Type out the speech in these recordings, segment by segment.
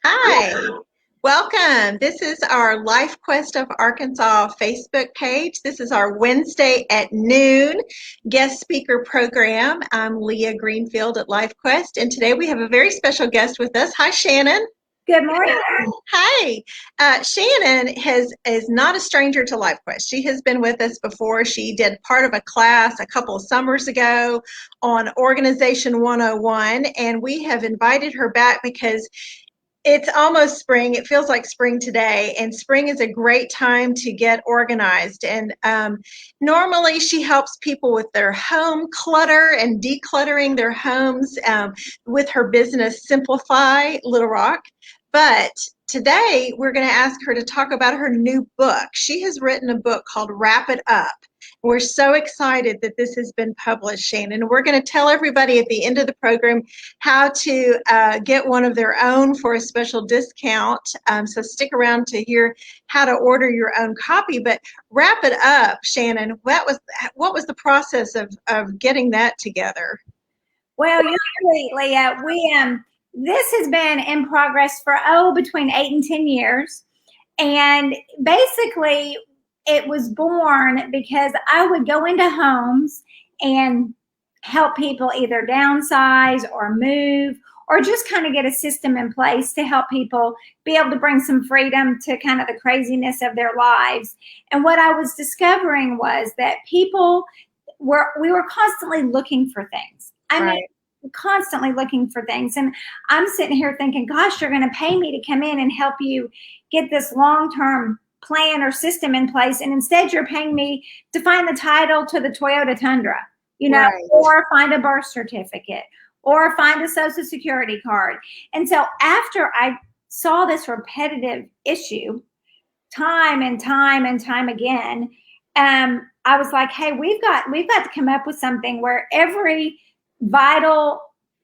Hi, welcome. This is our LifeQuest of Arkansas Facebook page. This is our Wednesday at noon guest speaker program. I'm Leah Greenfield at LifeQuest, and today we have a very special guest with us. Hi, Shannon. Good morning. Hi. Shannon is not a stranger to LifeQuest. She has been with us before. She did part of a class a couple of summers ago on Organization 101, and we have invited her back because it's almost spring. It feels like spring today, and spring is a great time to get organized. And normally she helps people with their home clutter and decluttering their homes with her business Simplify Little Rock. But today we're going to ask her to talk about her new book. She has written a book called Wrap It Up. We're so excited that this has been published, Shannon. We're going to tell everybody at the end of the program how to get one of their own for a special discount. So stick around to hear how to order your own copy. But Wrap It Up, Shannon, what was the process of getting that together? Well, usually, Leah, this has been in progress for between 8 and 10 years, and basically it was born because I would go into homes and help people either downsize or move, or just kind of get a system in place to help people be able to bring some freedom to kind of the craziness of their lives. And what I was discovering was that we were constantly looking for things. I mean, constantly looking for things. And I'm sitting here thinking, gosh, you're going to pay me to come in and help you get this long-term plan or system in place. And instead you're paying me to find the title to the Toyota Tundra, or find a birth certificate or find a social security card. And so after I saw this repetitive issue time and time and time again, I was like, hey, we've got to come up with something where every vital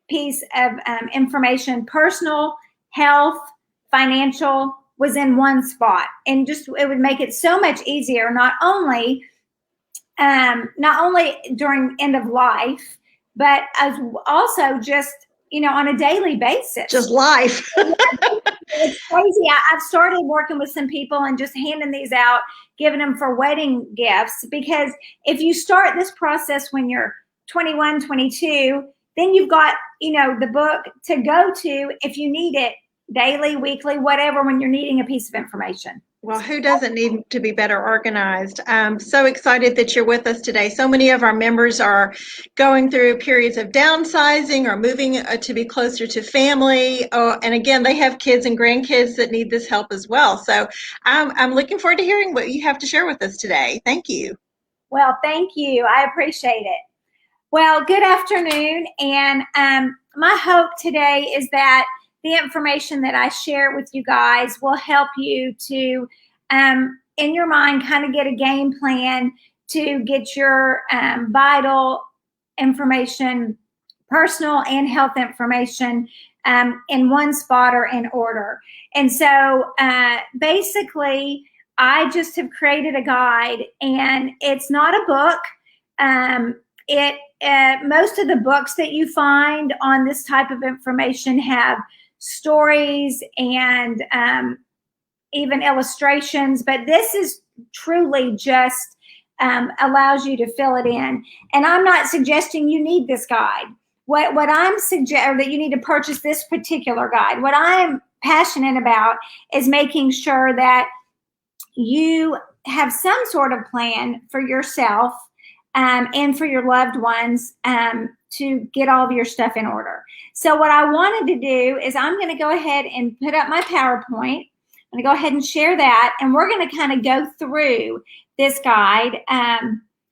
piece of information, personal, health, financial, was in one spot. And just it would make it so much easier, not only during end of life, but as also just on a daily basis. Just life. It's crazy. I've started working with some people and just handing these out, giving them for wedding gifts, because if you start this process when you're 21, 22, then you've got, the book to go to if you need it daily, weekly, whatever, when you're needing a piece of information. Well, who doesn't need to be better organized? I'm so excited that you're with us today. So many of our members are going through periods of downsizing or moving to be closer to family. Oh, and again, they have kids and grandkids that need this help as well. So I'm looking forward to hearing what you have to share with us today. Thank you. Well, thank you. I appreciate it. Well, good afternoon. And my hope today is that the information that I share with you guys will help you to, in your mind, kind of get a game plan to get your vital information, personal and health information, in one spot or in order. And so basically, I just have created a guide, and it's not a book. Most of the books that you find on this type of information have stories and even illustrations, but this is truly just allows you to fill it in. And I'm not suggesting you need this guide. What I'm suggesting, or that you need to purchase this particular guide. What I'm passionate about is making sure that you have some sort of plan for yourself and for your loved ones to get all of your stuff in order. So what I wanted to do is I'm going to go ahead and put up my PowerPoint. I'm going to go ahead and share that, and we're going to kind of go through this guide.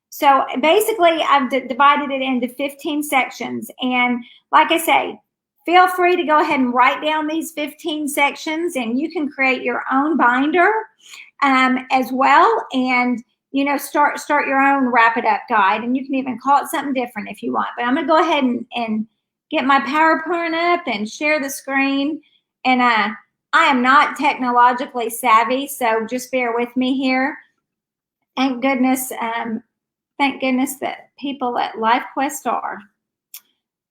So basically, I've divided it into 15 sections. And like I say, feel free to go ahead and write down these 15 sections, and you can create your own binder as well. And start your own Wrap It Up guide, and you can even call it something different if you want. But I'm going to go ahead and get my PowerPoint up and share the screen. And I am not technologically savvy, so just bear with me here. Thank goodness that people at LifeQuest are.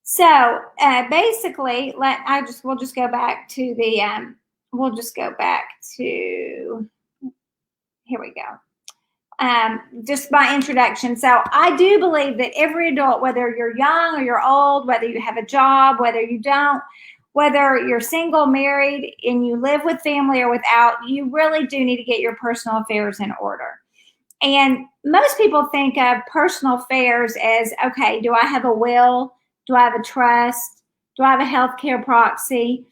So basically, we'll just go back to the we'll just go back to, here we go. Just my introduction. So I do believe that every adult, whether you're young or you're old, whether you have a job, whether you don't, whether you're single, married, and you live with family or without, you really do need to get your personal affairs in order. And most people think of personal affairs as, okay, do I have a will? Do I have a trust? Do I have a healthcare proxy?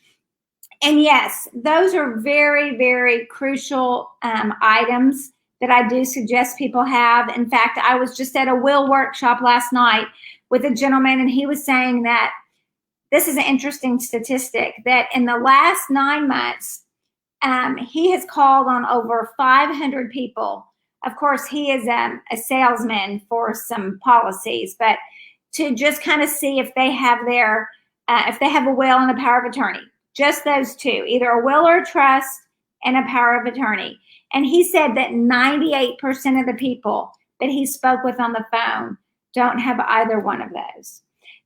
And yes, those are very, very crucial items that I do suggest people have. In fact, I was just at a will workshop last night with a gentleman, and he was saying that this is an interesting statistic, that in the last 9 months, he has called on over 500 people. Of course, he is a salesman for some policies, but to just kind of see if they have if they have a will and a power of attorney. Just those two, either a will or a trust and a power of attorney. And he said that 98% of the people that he spoke with on the phone don't have either one of those.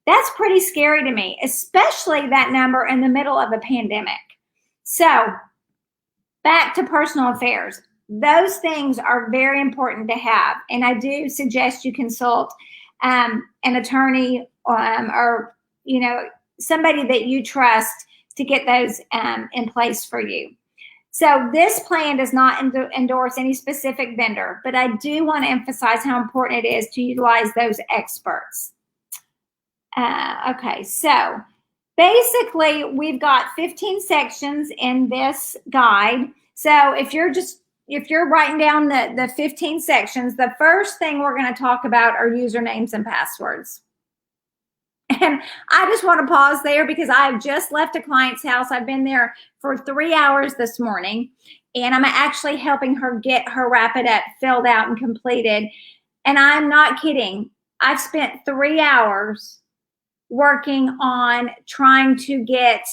That's pretty scary to me, especially that number in the middle of a pandemic. So back to personal affairs. Those things are very important to have. And I do suggest you consult an attorney or, somebody that you trust to get those in place for you. So this plan does not endorse any specific vendor, but I do want to emphasize how important it is to utilize those experts. Okay, so basically we've got 15 sections in this guide. So if you're writing down the 15 sections, the first thing we're going to talk about are usernames and passwords. And I just want to pause there because I've just left a client's house. I've been there for 3 hours this morning, and I'm actually helping her get her Wrap It Up filled out and completed. And I'm not kidding. I've spent 3 hours working on trying to get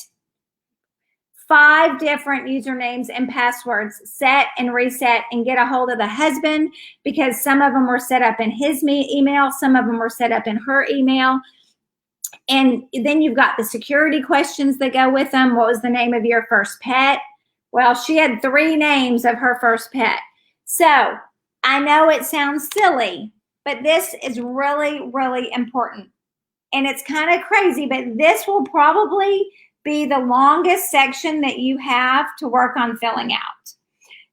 5 different usernames and passwords set and reset and get a hold of the husband, because some of them were set up in his email, some of them were set up in her email. And then you've got the security questions that go with them. What was the name of your first pet? Well, she had 3 names of her first pet. So I know it sounds silly, but this is really, really important. And it's kind of crazy, but this will probably be the longest section that you have to work on filling out.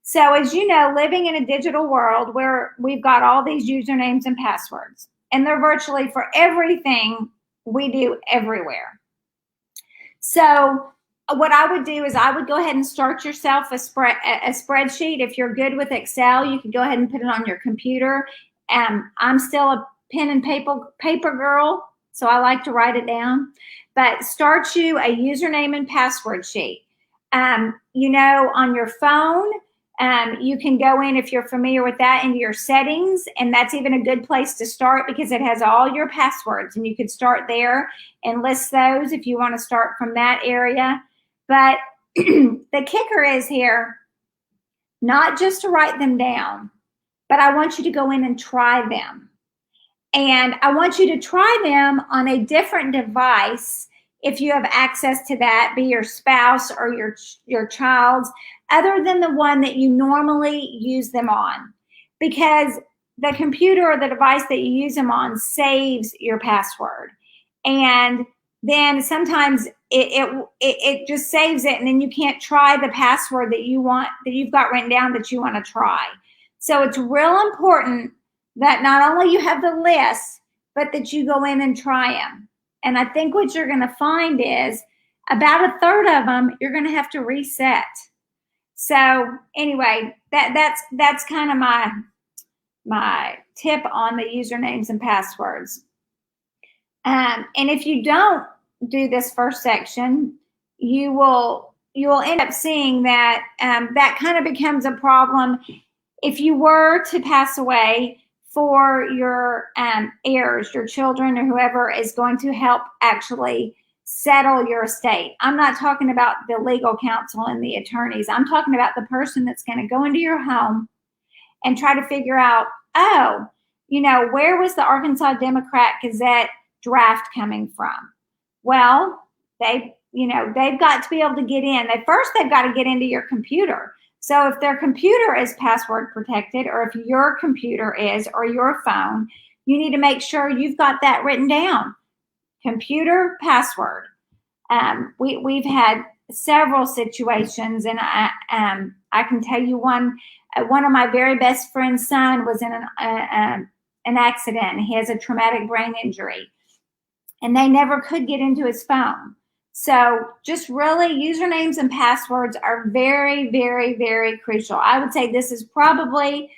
So as you know, living in a digital world where we've got all these usernames and passwords, and they're virtually for everything we do everywhere. So what I would do is I would go ahead and start yourself a spreadsheet. If you're good with Excel, you can go ahead and put it on your computer. I'm still a pen and paper girl, so I like to write it down. But start you a username and password sheet. On your phone, you can go in, if you're familiar with that, into your settings, and that's even a good place to start because it has all your passwords, and you could start there and list those if you want to start from that area. But the kicker is here, not just to write them down, but I want you to go in and try them. And I want you to try them on a different device if you have access to that, be your spouse or your child's, other than the one that you normally use them on. Because the computer or the device that you use them on saves your password. And then sometimes it just saves it, and then you can't try the password that you've got written down that you want to try. So it's real important that not only you have the list, but that you go in and try them. And I think what you're going to find is about a third of them you're going to have to reset. So anyway, that's kind of my tip on the usernames and passwords. And if you don't do this first section, you will end up seeing that that kind of becomes a problem if you were to pass away for your heirs, your children, or whoever is going to help actually settle your estate. I'm not talking about the legal counsel and the attorneys. I'm talking about the person that's going to go into your home and try to figure out, where was the Arkansas Democrat Gazette draft coming from? Well, they they've got to be able to get in. They've got to get into your computer. So if their computer is password protected, or if your computer is, or your phone, you need to make sure you've got that written down. Computer password. We've had several situations, and I can tell you one. One of my very best friend's son was in an accident. He has a traumatic brain injury, and they never could get into his phone. So just really, usernames and passwords are very, very, very crucial. I would say this is probably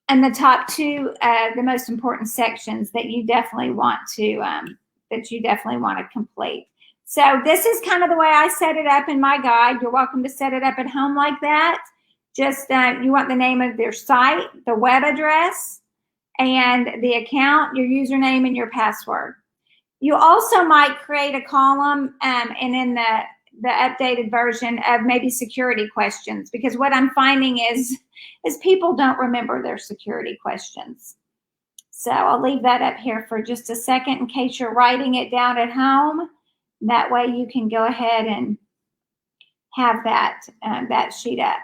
in the top two, the most important sections that you definitely want to complete. So this is kind of the way I set it up in my guide. You're welcome to set it up at home like that. Just you want the name of their site, the web address, and the account, your username, and your password. You also might create a column and in the updated version of maybe security questions, because what I'm finding is people don't remember their security questions. So I'll leave that up here for just a second in case you're writing it down at home. That way you can go ahead and have that sheet up.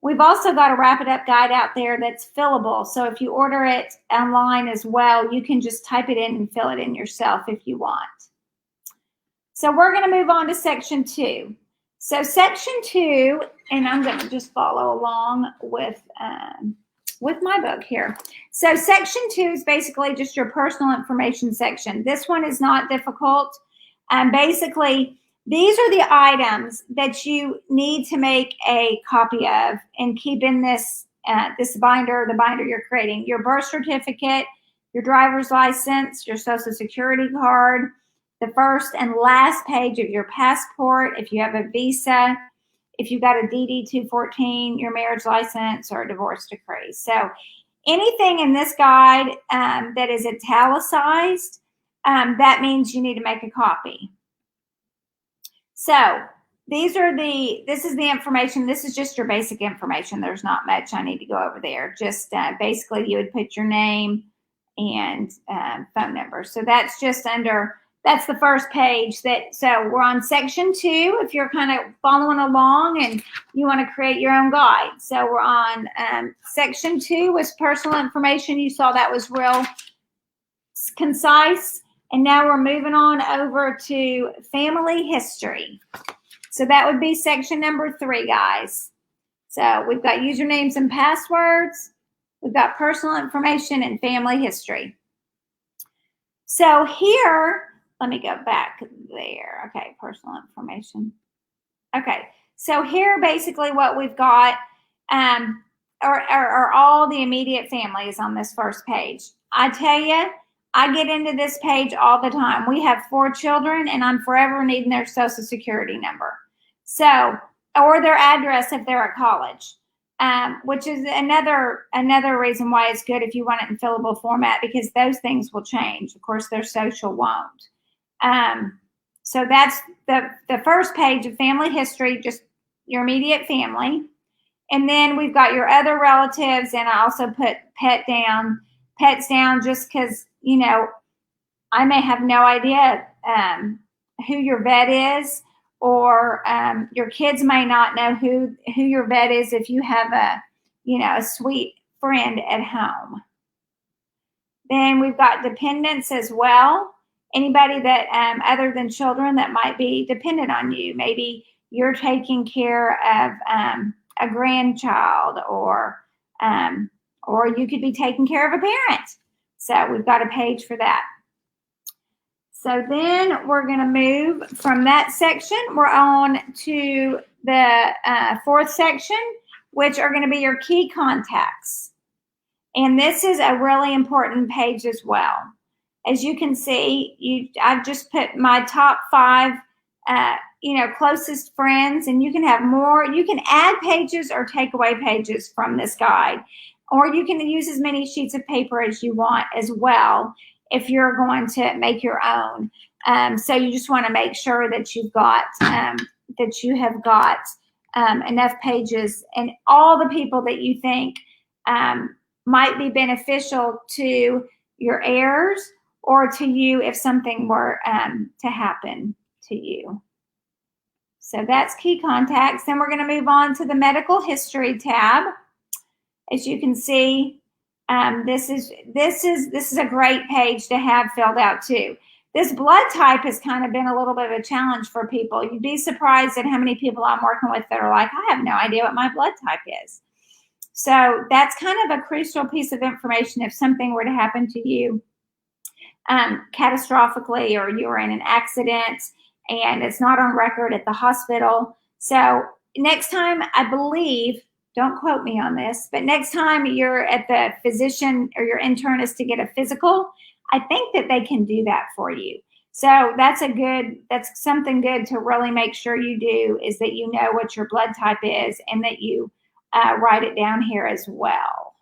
We've also got a Wrap It Up guide out there that's fillable. So if you order it online as well, you can just type it in and fill it in yourself if you want. So we're going to move on to section 2. So section 2, and I'm going to just follow along with my book here. So section 2 is basically just your personal information section. This one is not difficult. Basically, these are the items that you need to make a copy of and keep in this binder, the binder you're creating. Your birth certificate, your driver's license, your social security card, the first and last page of your passport, if you have a visa, if you've got a DD-214, your marriage license, or a divorce decree. So anything in this guide that is italicized, that means you need to make a copy. So this is the information. This is just your basic information. There's not much I need to go over there. Just basically you would put your name and phone number. So that's that's the first page. So we're on section 2 if you're kind of following along and you want to create your own guide. So we're on section 2 was personal information. You saw that was real concise. And now we're moving on over to family history. So that would be section number 3, guys. So we've got usernames and passwords. We've got personal information and family history. So here, let me go back there. Okay, personal information. Okay, so here basically what we've got are all the immediate families on this first page. I tell you, I get into this page all the time. We have 4 children, and I'm forever needing their social security number. So, or their address if they're at college, which is another reason why it's good if you want it in fillable format, because those things will change. Of course, their social won't. So that's the first page of family history, just your immediate family. And then we've got your other relatives, and I also put pets down just because, I may have no idea who your vet is, or your kids may not know who your vet is if you have a sweet friend at home. Then we've got dependents as well. Anybody that other than children that might be dependent on you. Maybe you're taking care of a grandchild, or you could be taking care of a parent. So we've got a page for that. So then we're going to move from that section. We're on to the 4th section, which are going to be your key contacts. And this is a really important page as well. As you can see, I've just put my top 5, closest friends, and you can have more. You can add pages or take away pages from this guide, or you can use as many sheets of paper as you want as well if you're going to make your own. So you just want to make sure that you have got enough pages, and all the people that you think might be beneficial to your heirs or to you if something were to happen to you. So that's key contacts. Then we're going to move on to the medical history tab. As you can see, this is a great page to have filled out too. This blood type has kind of been a little bit of a challenge for people. You'd be surprised at how many people I'm working with that are like, I have no idea what my blood type is. So that's kind of a crucial piece of information if something were to happen to you catastrophically, or you were in an accident and it's not on record at the hospital. So next time, I believe, don't quote me on this, but next time you're at the physician or your internist to get a physical, I think that they can do that for you. So that's something good to really make sure you do, is that you know what your blood type is and that you write it down here as well.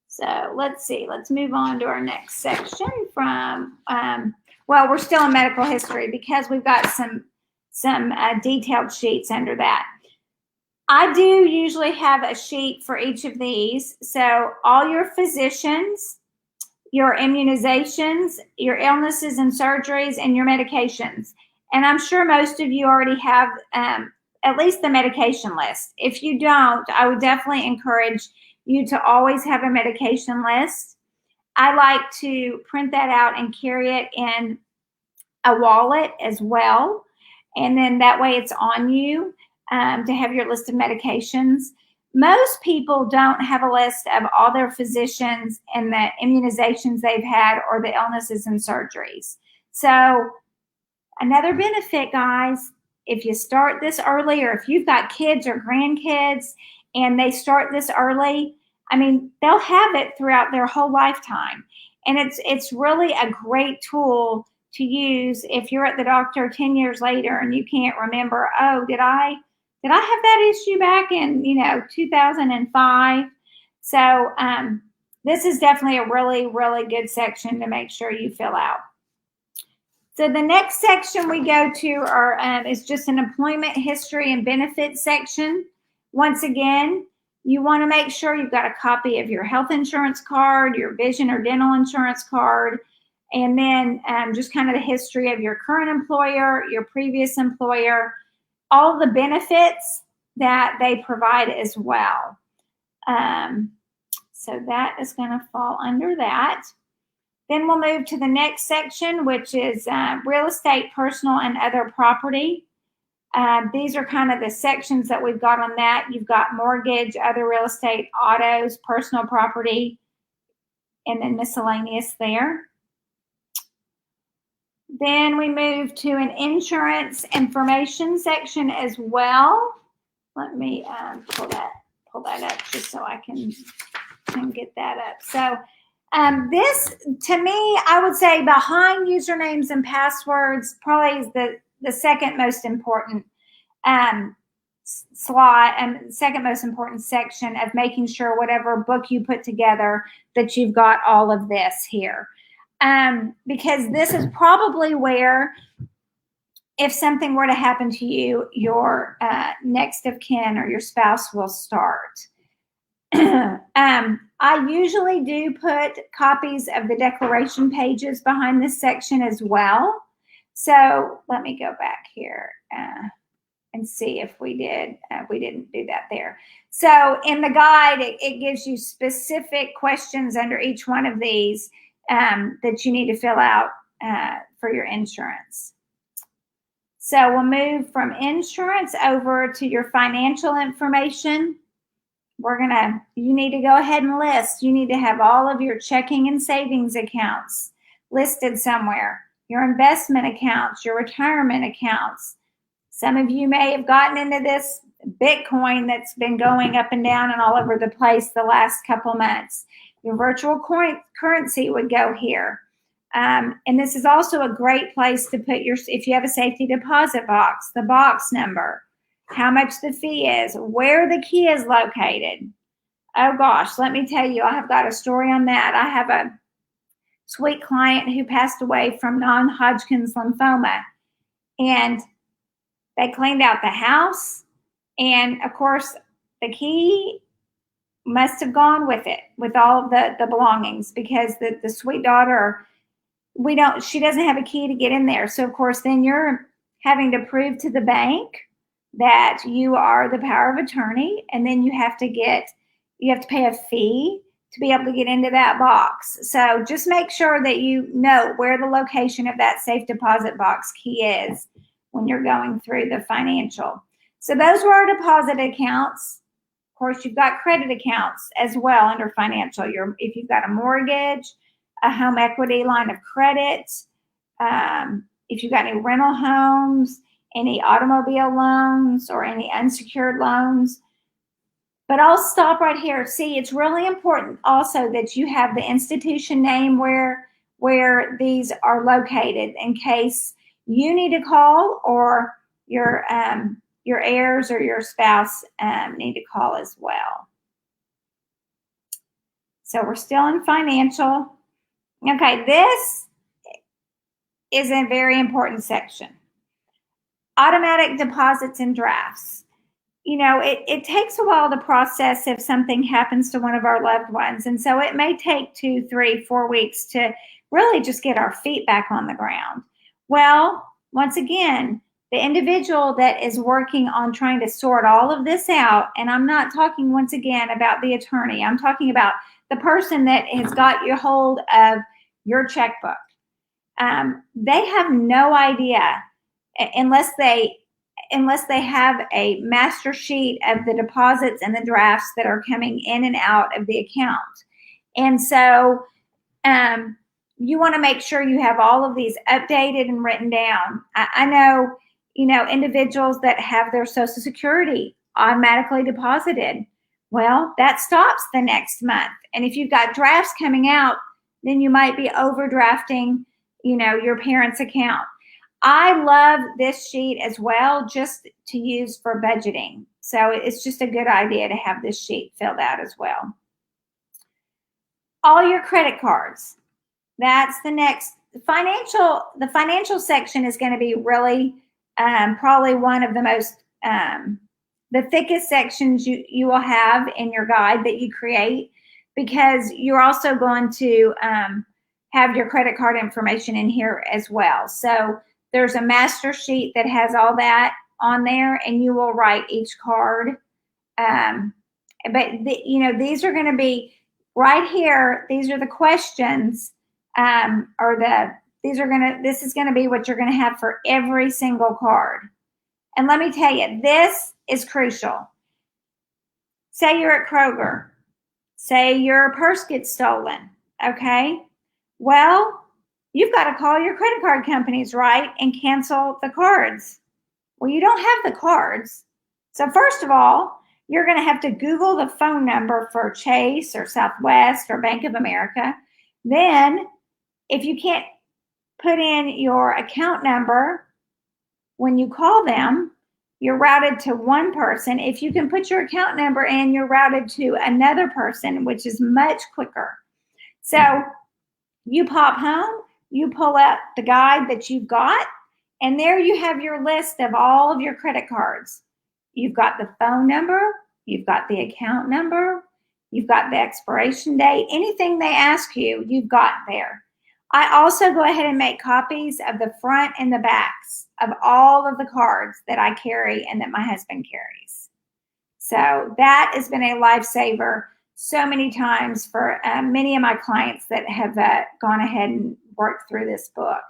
So let's see, let's move on to our next section from, well, we're still in medical history because we've got some detailed sheets under that. I do usually have a sheet for each of these. So all your physicians, your immunizations, your illnesses and surgeries, and your medications. And I'm sure most of you already have at least the medication list. If you don't, I would definitely encourage you to always have a medication list. I like to print that out and carry it in a wallet as well. And then that way it's on you to have your list of medications. Most people don't have a list of all their physicians and the immunizations they've had or the illnesses and surgeries. So another benefit, guys, if you start this early, or if you've got kids or grandkids and they start this early, I mean, they'll have it throughout their whole lifetime. And it's really a great tool to use if you're at the doctor 10 years later and you can't remember, oh, did I have that issue back in, 2005? So this is definitely a really, really good section to make sure you fill out. So the next section we go to is just an employment history and benefits section. Once again, you want to make sure you've got a copy of your health insurance card, your vision or dental insurance card, and then just kind of the history of your current employer, your previous employer, all the benefits that they provide as well. So that is going to fall under that. Then we'll move to the next section, which is real estate, personal, and other property. These are kind of the sections that we've got on that. You've got mortgage, other real estate, autos, personal property, and then miscellaneous there. Then we move to an insurance information section as well. Let me pull that up just so I can get that up. So this, to me, I would say behind usernames and passwords, probably is the second most important slot and second most important section of making sure whatever book you put together that you've got all of this here. Because this is probably where, if something were to happen to you, your next of kin or your spouse will start. I usually do put copies of the declaration pages behind this section as well. So let me go back here and see if we did. We didn't do that there. So in the guide, it gives you specific questions under each one of these that you need to fill out for your insurance. So we'll move from insurance over to your financial information. You need to go ahead and list. You need to have all of your checking and savings accounts listed somewhere, your investment accounts, your retirement accounts. Some of you may have gotten into this Bitcoin that's been going up and down and all over the place the last couple months. Your virtual currency would go here. And this is also a great place to put if you have a safety deposit box, the box number, how much the fee is, where the key is located. Oh gosh, let me tell you, I have got a story on that. I have a sweet client who passed away from non-Hodgkin's lymphoma, and they cleaned out the house, and of course the key must have gone with it, with all of the belongings, because the sweet daughter, she doesn't have a key to get in there. So of course then you're having to prove to the bank that you are the power of attorney, and then you have to pay a fee to be able to get into that box. So just make sure that you know where the location of that safe deposit box key is when you're going through the financial. So those were our deposit accounts. Of course, you've got credit accounts as well under financial. If you've got a mortgage, a home equity line of credit, if you've got any rental homes, any automobile loans, or any unsecured loans. But I'll stop right here. See, it's really important also that you have the institution name where these are located in case you need to call, or your heirs or your spouse need to call as well. So we're still in financial. Okay, this is a very important section. Automatic deposits and drafts. You know, it takes a while to process if something happens to one of our loved ones. And so it may take 2, 3, 4 weeks to really just get our feet back on the ground. Well, once again, the individual that is working on trying to sort all of this out, and I'm not talking once again about the attorney, I'm talking about the person that has got your hold of your checkbook. They have no idea unless they have a master sheet of the deposits and the drafts that are coming in and out of the account. And so you want to make sure you have all of these updated and written down. I know, individuals that have their Social Security automatically deposited. Well, that stops the next month. And if you've got drafts coming out, then you might be overdrafting, your parents' account. I love this sheet as well, just to use for budgeting. So it's just a good idea to have this sheet filled out as well. All your credit cards. That's the next. The financial section is going to be really probably one of the most, the thickest sections you will have in your guide that you create, because you're also going to have your credit card information in here as well. So there's a master sheet that has all that on there, and you will write each card. These are going to be right here. These are the questions, this is going to be what you're going to have for every single card. And let me tell you, this is crucial. Say you're at Kroger. Say your purse gets stolen. Okay. Well, you've got to call your credit card companies, right, and cancel the cards. Well, you don't have the cards. So first of all, you're going to have to Google the phone number for Chase or Southwest or Bank of America. Then, if you can't put in your account number when you call them, you're routed to one person. If you can put your account number in, you're routed to another person, which is much quicker. So you pop home, you pull up the guide that you've got, and there you have your list of all of your credit cards. You've got the phone number, you've got the account number, you've got the expiration date. Anything they ask you, you've got there. I also go ahead and make copies of the front and the backs of all of the cards that I carry and that my husband carries. So that has been a lifesaver so many times for many of my clients that have gone ahead and worked through this book.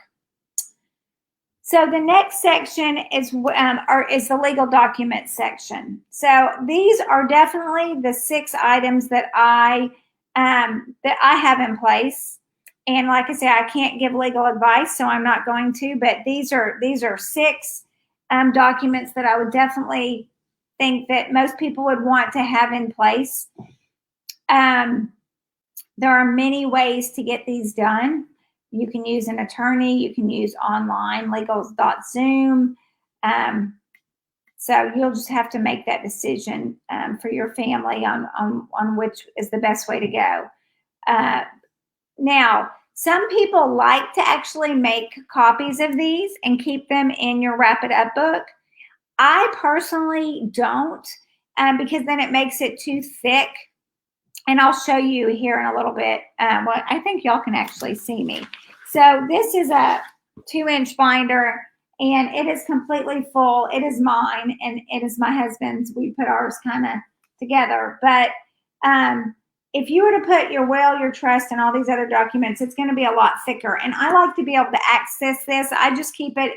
So the next section is the legal documents section. So these are definitely the 6 items that I have in place. And like I say, I can't give legal advice, so I'm not going to. But these are 6 documents that I would definitely think that most people would want to have in place. There are many ways to get these done. You can use an attorney. You can use online, legals.zoom. So you'll just have to make that decision for your family on which is the best way to go. Now, some people like to actually make copies of these and keep them in your Wrap It Up book. I personally don't, because then it makes it too thick. And I'll show you here in a little bit. I think y'all can actually see me. So this is a 2-inch binder, and it is completely full. It is mine and it is my husband's. We put ours kind of together. But if you were to put your will, your trust, and all these other documents, it's going to be a lot thicker. And I like to be able to access this. I just keep it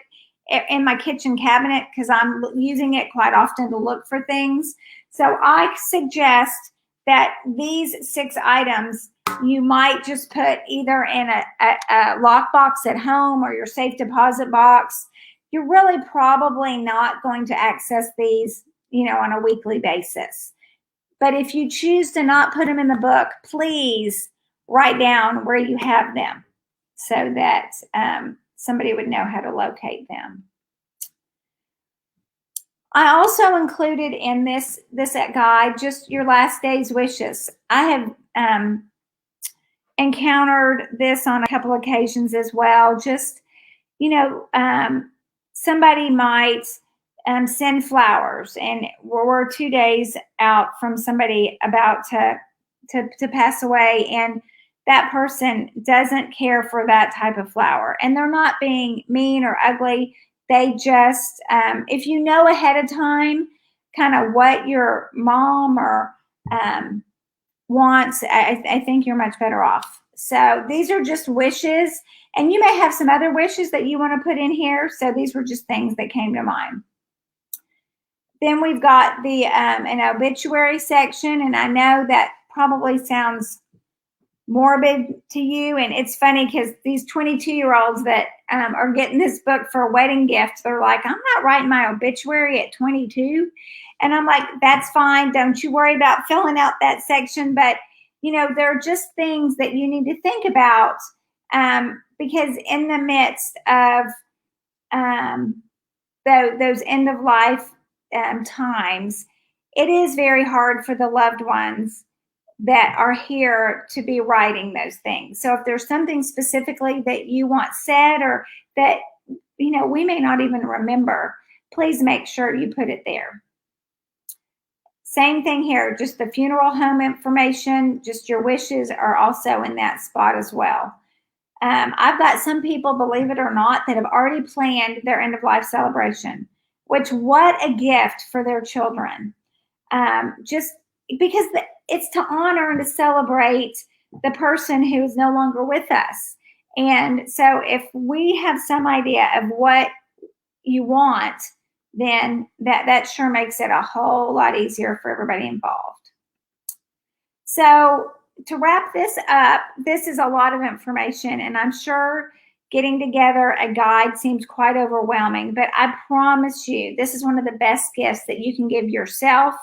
in my kitchen cabinet because I'm using it quite often to look for things. So I suggest that these 6 items you might just put either in a lockbox at home or your safe deposit box. You're really probably not going to access these, on a weekly basis. But if you choose to not put them in the book, please write down where you have them so that somebody would know how to locate them. I also included in this guide just your last day's wishes. I have encountered this on a couple occasions as well. Just, somebody might send flowers, and we're 2 days out from somebody about to pass away, and that person doesn't care for that type of flower. And they're not being mean or ugly. They just, if you know ahead of time kind of what your mom or wants, I think you're much better off. So these are just wishes, and you may have some other wishes that you want to put in here. So these were just things that came to mind. Then we've got the an obituary section, and I know that probably sounds morbid to you, and it's funny because these 22-year-olds that are getting this book for a wedding gift, they're like, I'm not writing my obituary at 22. And I'm like, that's fine. Don't you worry about filling out that section. But, there are just things that you need to think about because in the midst of those end of life times, it is very hard for the loved ones that are here to be writing those things. So if there's something specifically that you want said or that, we may not even remember, please make sure you put it there. Same thing here, just the funeral home information, just your wishes are also in that spot as well. I've got some people, believe it or not, that have already planned their end of life celebration, which what a gift for their children. Just because it's to honor and to celebrate the person who is no longer with us. And so if we have some idea of what you want, then that sure makes it a whole lot easier for everybody involved. So to wrap this up, this is a lot of information, and I'm sure getting together a guide seems quite overwhelming, but I promise you, this is one of the best gifts that you can give yourself,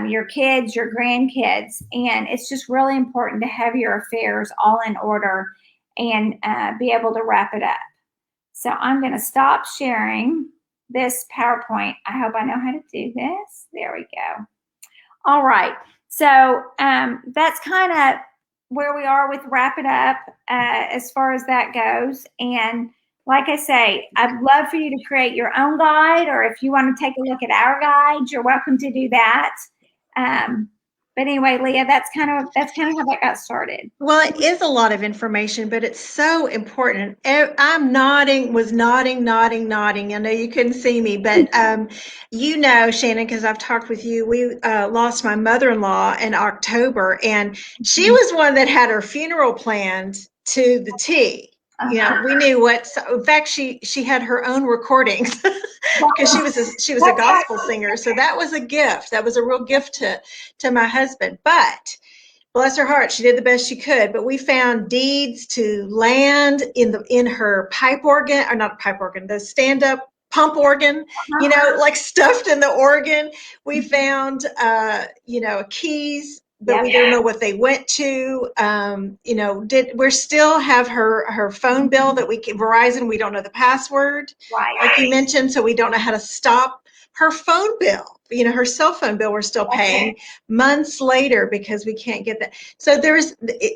your kids, your grandkids, and it's just really important to have your affairs all in order and be able to wrap it up. So I'm going to stop sharing this PowerPoint. I hope I know how to do this. There we go. All right. So that's kind of where we are with wrap it up as far as that goes. And like I say, I'd love for you to create your own guide, or if you want to take a look at our guide, you're welcome to do that. But anyway, Leah, that's kind of how that got started. Well, it is a lot of information, but it's so important. I'm was nodding. I know you couldn't see me, but Shannon, because I've talked with you, we lost my mother-in-law in October, and she was one that had her funeral planned to the T. We knew what. So in fact, she had her own recordings because she was a gospel singer. So that was a gift. That was a real gift to my husband. But bless her heart, she did the best she could. But we found deeds to land in her pipe organ, or not pipe organ, the stand-up pump organ, like stuffed in the organ. We found, keys, but we don't know what they went to. We still have her phone bill that Verizon, we don't know the password, like you mentioned, so we don't know how to stop her phone bill. Her cell phone bill we're still paying months later because we can't get that. So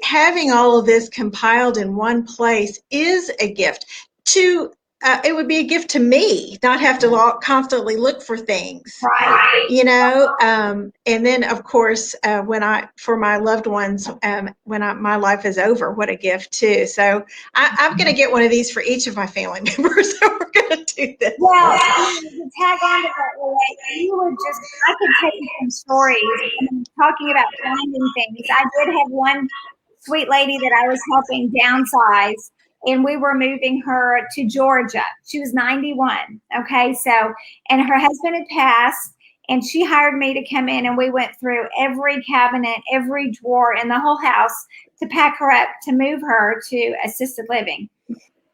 having all of this compiled in one place is a gift to it would be a gift to me, not have to constantly look for things, Right. And then of course, for my loved ones, my life is over, what a gift too. So I'm going to get one of these for each of my family members. So we're going to do this. Well, to tag on to that, I could tell you some stories. Talking about finding things, I did have one sweet lady that I was helping downsize, and we were moving her to Georgia. She was 91. Okay. So, and her husband had passed, and she hired me to come in, and we went through every cabinet, every drawer in the whole house to pack her up to move her to assisted living.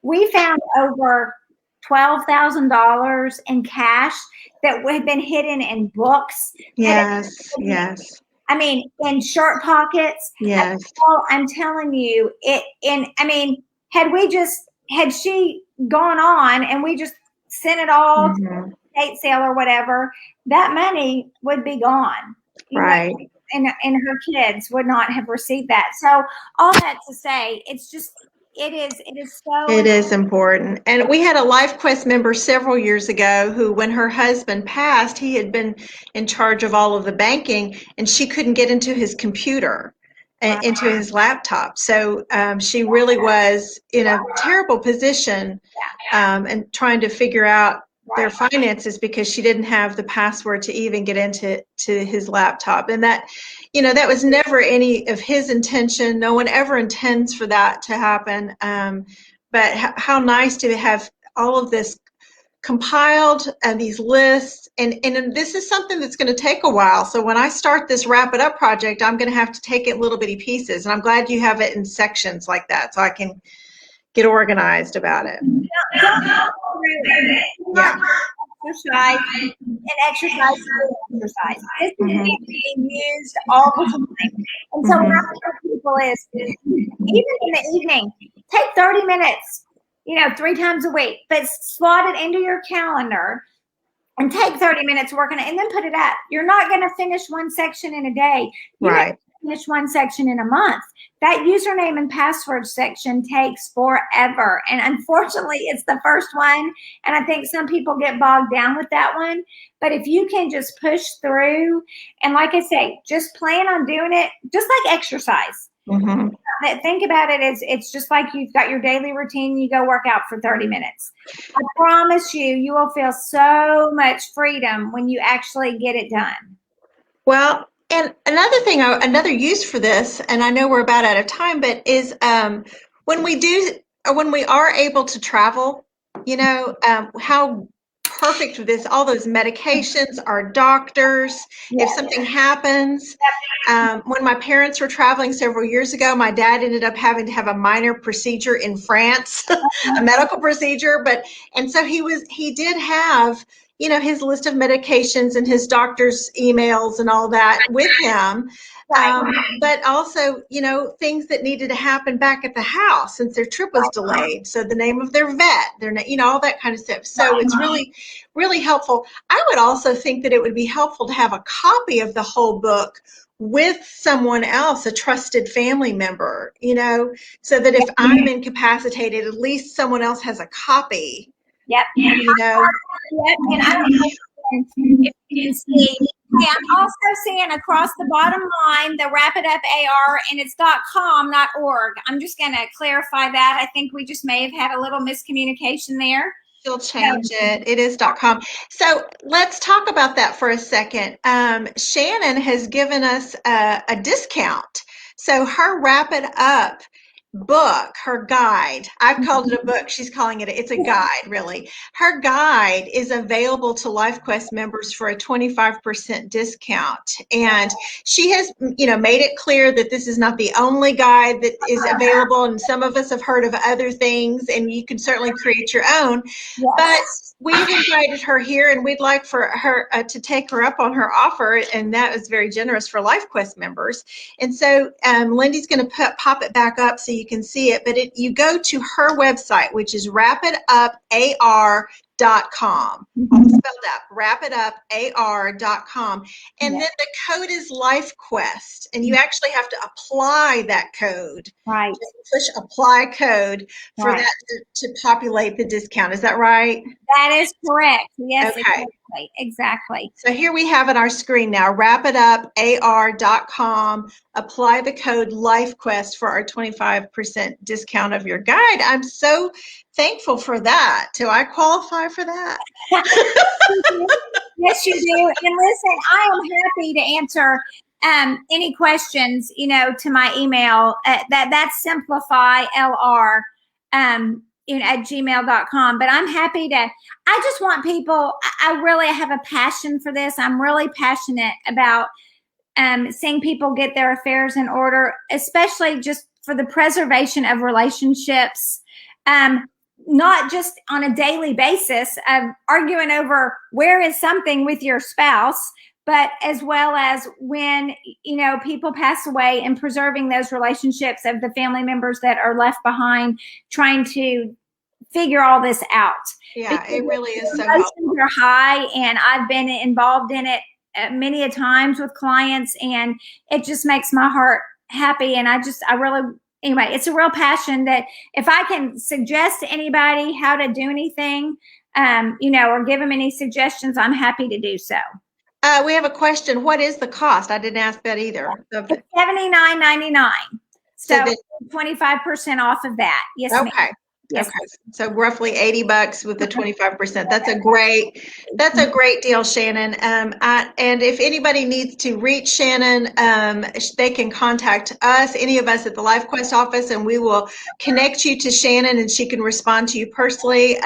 We found over $12,000 in cash that had been hidden in books. Yes. I mean, in shirt pockets. Yes. I'm telling you, had she gone on and we just sent it all to estate sale or whatever, that money would be gone. Right. And her kids would not have received that. So all that to say, it is important. And we had a LifeQuest member several years ago who, when her husband passed, he had been in charge of all of the banking, and she couldn't get into his computer, into his laptop. So she really was in a terrible position, and trying to figure out their finances because she didn't have the password to even get into his laptop. And that was never any of his intention. No one ever intends for that to happen. But how nice to have all of this compiled and these lists. And this is something that's going to take a while. So when I start this Wrap It Up project, I'm going to have to take it in little bitty pieces. And I'm glad you have it in sections like that so I can get organized about it. Exercise. This is being used all the time. And so what I tell people is, even in the evening, take 30 minutes, 3 times a week, but slot it into your calendar and take 30 minutes working it and then put it up. You're not going to finish one section in a day. Right. Finish one section in a month. That username and password section takes forever. And unfortunately, it's the first one. And I think some people get bogged down with that one. But if you can just push through, and like I say, just plan on doing it, just like exercise. Think about it as it's just like you've got your daily routine. You go work out for 30 minutes. I promise you will feel so much freedom when you actually get it done. Well, and another use for this, and I know we're about out of time, but is when we are able to travel, how perfect for this, all those medications, our doctors, if something happens. When my parents were traveling several years ago, my dad ended up having to have a minor procedure in France, a medical procedure, and so he did have his list of medications and his doctor's emails and all that with him. But also, things that needed to happen back at the house since their trip was delayed. So the name of their vet, all that kind of stuff. So it's really, really helpful. I would also think that it would be helpful to have a copy of the whole book with someone else, a trusted family member, so that if I'm incapacitated, at least someone else has a copy. Yep. And I don't know if you can see. Hey, I'm also seeing across the bottom line the Wrap It Up AR, and it's .com, not .org. I'm just going to clarify that. I think we just may have had a little miscommunication there. She'll change it. It is .com. So let's talk about that for a second. Shannon has given us a discount. So her Wrap It Up book, her guide, I've called it a book, she's calling it's a guide, really. Her guide is available to LifeQuest members for a 25% discount. And she has, made it clear that this is not the only guide that is available, and some of us have heard of other things, and you can certainly create your own. Yes. But we've invited her here, and we'd like for her to take her up on her offer, and that is very generous for LifeQuest members. And so Lindy's going to pop it back up so you can see it, but you go to her website, which is wrapitupar.com, .com. All spelled out. Wrap it up, AR.com. And then the code is LifeQuest. And you actually have to apply that code. Right. Just push apply code for that to populate the discount. Is that right? That is correct. Yes, okay. Exactly. So here we have on our screen now, wrap it up, AR.com, apply the code LifeQuest for our 25% discount of your guide. I'm so thankful for that. Do I qualify for that? Yes, you do. And listen, I am happy to answer any questions, to my email. That's simplifylr at gmail.com. But I'm happy to, I just want people, I really have a passion for this. I'm really passionate about seeing people get their affairs in order, especially just for the preservation of relationships. Not just on a daily basis of arguing over where is something with your spouse, but as well as when, people pass away, and preserving those relationships of the family members that are left behind, trying to figure all this out. Yeah, because it really is so helpful. Emotions are high, and I've been involved in it many a times with clients, and it just makes my heart happy. And anyway, it's a real passion that if I can suggest to anybody how to do anything, or give them any suggestions, I'm happy to do so. We have a question. What is the cost? I didn't ask that either. It's $79.99. So 25% off of that. Yes, okay. ma'am. Yes. Okay, so roughly $80 with the 25%. That's a great deal, Shannon. And if anybody needs to reach Shannon, they can contact us, any of us at the LifeQuest office, and we will connect you to Shannon, and she can respond to you personally.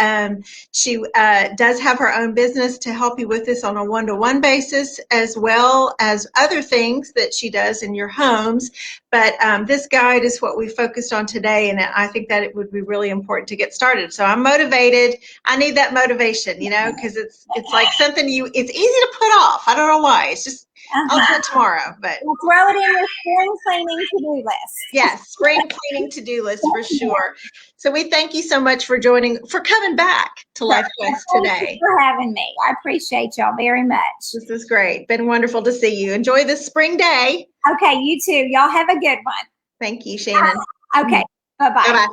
She does have her own business to help you with this on a one-to-one basis, as well as other things that she does in your homes. But this guide is what we focused on today, and I think that it would be really important to get started. So I'm motivated. I need that motivation, because it's like something it's easy to put off. I don't know why. It's just I'll do it tomorrow. But we'll throw it in your spring cleaning to-do list. Yes, spring cleaning to-do list for sure. So we thank you so much for coming back to LifeQuest today. Thank you for having me. I appreciate y'all very much. This is great. Been wonderful to see you. Enjoy this spring day. Okay, you too. Y'all have a good one. Thank you, Shannon. Okay, bye-bye. Bye-bye.